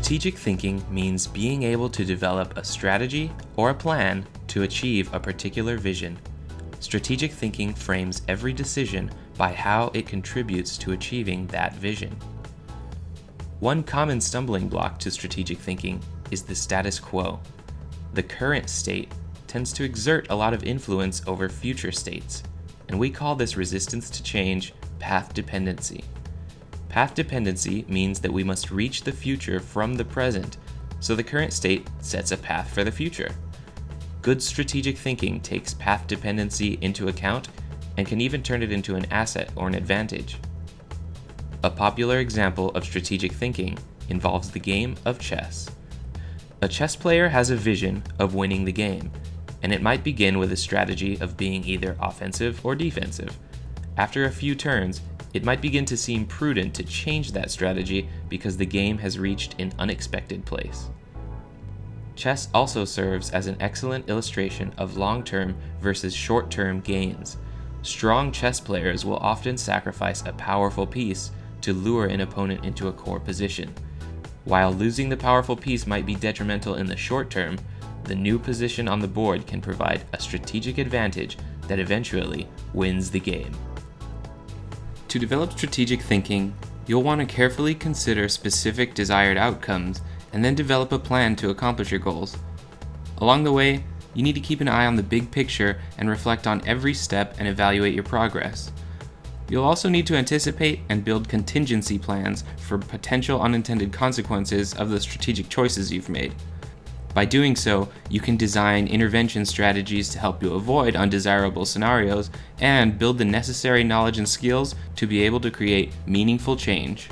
Strategic thinking means being able to develop a strategy or a plan to achieve a particular vision. Strategic thinking frames every decision by how it contributes to achieving that vision. One common stumbling block to strategic thinking is the status quo. The current state tends to exert a lot of influence over future states, and we call this resistance to change path dependency. Path dependency means that we must reach the future from the present, so the current state sets a path for the future. Good strategic thinking takes path dependency into account and can even turn it into an asset or an advantage. A popular example of strategic thinking involves the game of chess. A chess player has a vision of winning the game, and it might begin with a strategy of being either offensive or defensive. After a few turns, it might begin to seem prudent to change that strategy because the game has reached an unexpected place. Chess also serves as an excellent illustration of long-term versus short-term gains. Strong chess players will often sacrifice a powerful piece to lure an opponent into a core position. While losing the powerful piece might be detrimental in the short term, the new position on the board can provide a strategic advantage that eventually wins the game. To develop strategic thinking, you'll want to carefully consider specific desired outcomes and then develop a plan to accomplish your goals. Along the way, you need to keep an eye on the big picture and reflect on every step and evaluate your progress. You'll also need to anticipate and build contingency plans for potential unintended consequences of the strategic choices you've made. By doing so, you can design intervention strategies to help you avoid undesirable scenarios and build the necessary knowledge and skills to be able to create meaningful change.